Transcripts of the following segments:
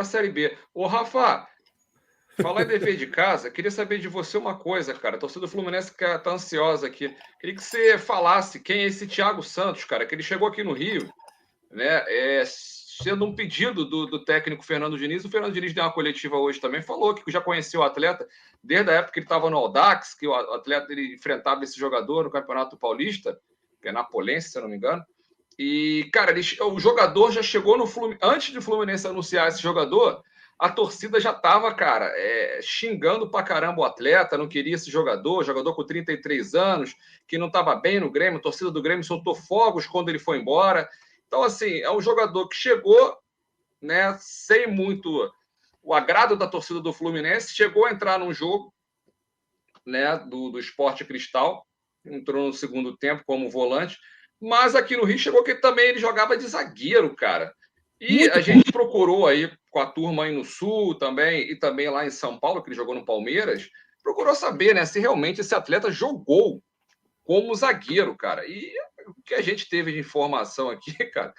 para a Série B. Ô, Rafa, falar em dever de casa, queria saber de você uma coisa, cara. A torcida do Fluminense tá ansiosa aqui. Queria que você falasse quem é esse Thiago Santos, cara, que ele chegou aqui no Rio, né? Sendo um pedido do técnico Fernando Diniz. O Fernando Diniz deu uma coletiva hoje também, falou que já conheceu o atleta desde a época que ele estava no Audax, que o atleta ele enfrentava esse jogador no Campeonato Paulista, penapolense, se eu não me engano. E, cara, o jogador já chegou no Fluminense. Antes do Fluminense anunciar esse jogador, a torcida já estava, cara, xingando pra caramba o atleta, não queria esse jogador com 33 anos, que não estava bem no Grêmio, a torcida do Grêmio soltou fogos quando ele foi embora. Então, assim, é um jogador que chegou, né, sem muito o agrado da torcida do Fluminense, chegou a entrar num jogo, né, do Sport Cristal, entrou no segundo tempo como volante, mas aqui no Rio chegou que também ele jogava de zagueiro, cara. E muito a gente procurou aí com a turma aí no Sul também, e também lá em São Paulo, que ele jogou no Palmeiras, procurou saber, né, se realmente esse atleta jogou como zagueiro, cara. E o que a gente teve de informação aqui, cara,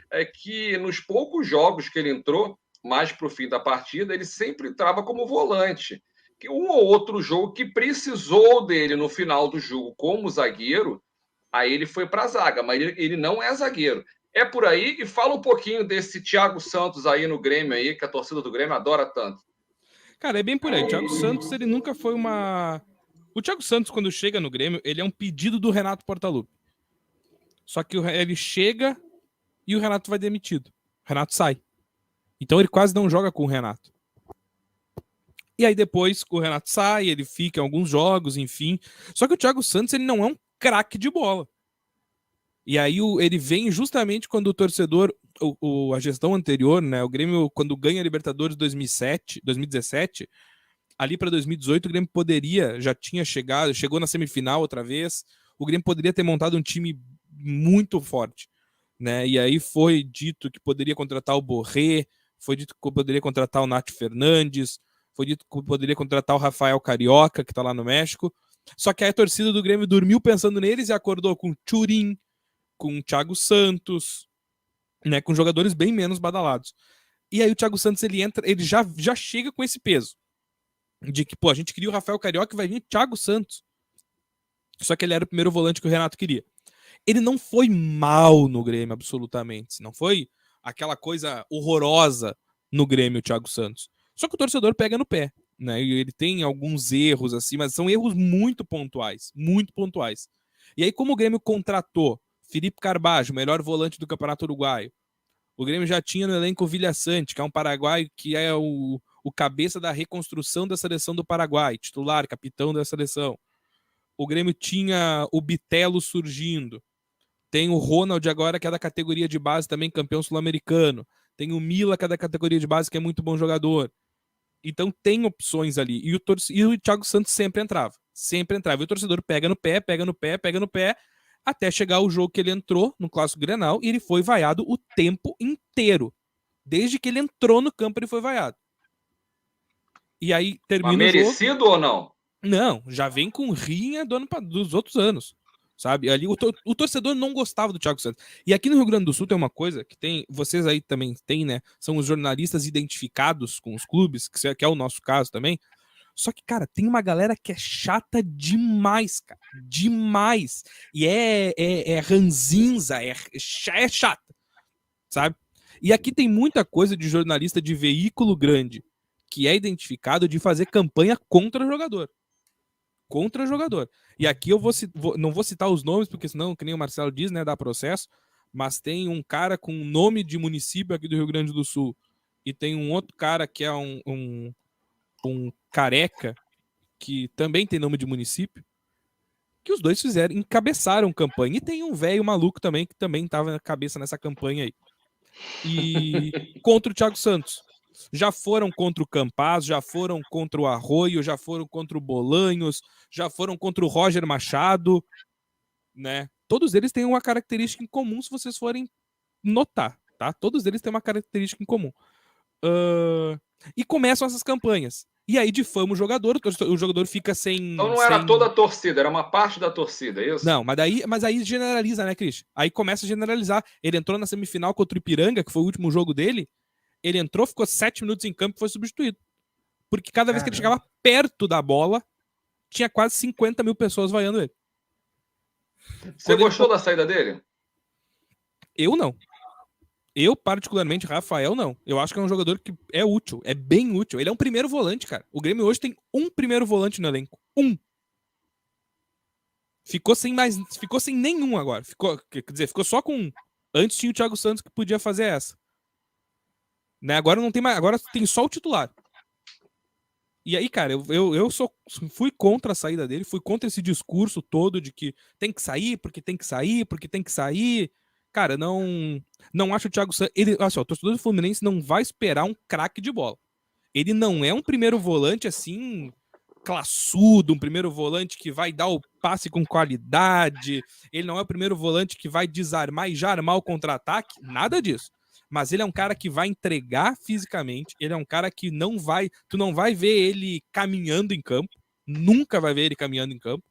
é que nos poucos jogos que ele entrou, mais para o fim da partida, ele sempre entrava como volante. Que um ou outro jogo que precisou dele no final do jogo como zagueiro, aí ele foi para a zaga, mas ele não é zagueiro. É por aí, e fala um pouquinho desse Thiago Santos aí no Grêmio aí, que a torcida do Grêmio adora tanto. Cara, é bem por aí. O Thiago Santos, ele nunca foi uma... O Thiago Santos, quando chega no Grêmio, ele é um pedido do Renato Portaluppi. Só que ele chega e o Renato vai demitido. O Renato sai. Então ele quase não joga com o Renato. E aí depois o Renato sai, ele fica em alguns jogos, enfim. Só que o Thiago Santos, ele não é um craque de bola. E aí ele vem justamente quando o torcedor, a gestão anterior, né, o Grêmio, quando ganha a Libertadores 2017, ali para 2018 o Grêmio já tinha chegou na semifinal outra vez, o Grêmio poderia ter montado um time muito forte, né? E aí foi dito que poderia contratar o Borré, foi dito que poderia contratar o Nath Fernandes, foi dito que poderia contratar o Rafael Carioca, que tá lá no México. Só que aí a torcida do Grêmio dormiu pensando neles e acordou com Thuram, com o Thiago Santos, né, com jogadores bem menos badalados. E aí o Thiago Santos, ele entra, ele já chega com esse peso de que, pô, a gente queria o Rafael Carioca e vai vir o Thiago Santos. Só que ele era o primeiro volante que o Renato queria. Ele não foi mal no Grêmio, absolutamente. Não foi aquela coisa horrorosa no Grêmio, o Thiago Santos. Só que o torcedor pega no pé, né? E ele tem alguns erros, assim, mas são erros muito pontuais. Muito pontuais. E aí, como o Grêmio contratou Felipe Carbajo, melhor volante do Campeonato Uruguaio, o Grêmio já tinha no elenco o Villaçante, que é um paraguaio que é o cabeça da reconstrução da seleção do Paraguai, titular, capitão da seleção. O Grêmio tinha o Bitelo surgindo. Tem o Ronald agora, que é da categoria de base, também campeão sul-americano. Tem o Mila, que é da categoria de base, que é muito bom jogador. Então tem opções ali. E o Thiago Santos sempre entrava. Sempre entrava. E o torcedor pega no pé, até chegar o jogo que ele entrou no Clássico Grenal e ele foi vaiado o tempo inteiro. Desde que ele entrou no campo, ele foi vaiado. E aí termina Mas merecido o jogo. ou não? Não, já vem com rinha dos outros anos. Sabe? Ali o torcedor não gostava do Thiago Santos. E aqui no Rio Grande do Sul tem uma coisa que tem, vocês aí também têm, né? São os jornalistas identificados com os clubes, que é o nosso caso também. Só que, cara, tem uma galera que é chata demais, cara. Demais. E é ranzinza, é chata. Sabe? E aqui tem muita coisa de jornalista de veículo grande que é identificado de fazer campanha contra o jogador. Contra jogador. E aqui eu não vou citar os nomes, porque senão, que nem o Marcelo diz, né, dá processo, mas tem um cara com nome de município aqui do Rio Grande do Sul, e tem um outro cara que é um careca, que também tem nome de município, que os dois encabeçaram campanha. E tem um velho maluco também, que também estava na cabeça nessa campanha aí. E contra o Thiago Santos. Já foram contra o Campaz, já foram contra o Arroio, já foram contra o Bolanhos, já foram contra o Roger Machado, né? Todos eles têm uma característica em comum, se vocês forem notar, tá? Todos eles têm uma característica em comum. E começam essas campanhas. E aí difama o jogador fica sem... Então não era toda a torcida, era uma parte da torcida, é isso? Não, mas aí generaliza, né, Cris? Aí começa a generalizar. Ele entrou na semifinal contra o Ipiranga, que foi o último jogo dele, ele entrou, ficou 7 minutos em campo e foi substituído. Porque cada vez que ele chegava perto da bola, tinha quase 50 mil pessoas vaiando ele. Você gostou da saída dele? Eu não. Eu, particularmente, Rafael, não. Eu acho que é um jogador que é útil, é bem útil. Ele é um primeiro volante, cara. O Grêmio hoje tem um primeiro volante no elenco. Um. Ficou sem nenhum agora. Quer dizer, ficou só com um. Antes tinha o Thiago Santos que podia fazer essa. Né? Agora não tem mais. Agora tem só o titular. E aí, cara, eu fui contra a saída dele, fui contra esse discurso todo de que tem que sair, porque tem que sair, porque tem que sair. Cara, não acho o Thiago Santos. Assim, ó, o torcedor do Fluminense não vai esperar um craque de bola. Ele não é um primeiro volante assim, classudo, um primeiro volante que vai dar o passe com qualidade. Ele não é o primeiro volante que vai desarmar e já armar o contra-ataque. Nada disso. Mas ele é um cara que vai entregar fisicamente. Ele é um cara que tu não vai ver ele caminhando em campo. Nunca vai ver ele caminhando em campo.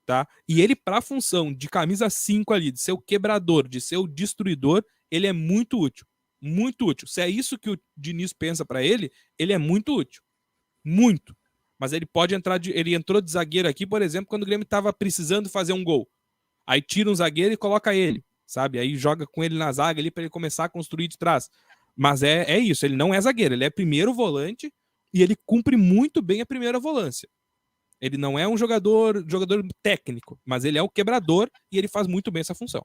Tá? E ele, para a função de camisa 5 ali, de ser o quebrador, de ser o destruidor, ele é muito útil. Muito útil. Se é isso que o Diniz pensa para ele, ele é muito útil. Muito. Mas ele pode entrar ele entrou de zagueiro aqui, por exemplo, quando o Grêmio estava precisando fazer um gol. Aí tira um zagueiro e coloca ele, sabe? Aí joga com ele na zaga ali para ele começar a construir de trás. Mas é isso, ele não é zagueiro, ele é primeiro volante e ele cumpre muito bem a primeira volância. Ele não é um jogador técnico, mas ele é o quebrador e ele faz muito bem essa função.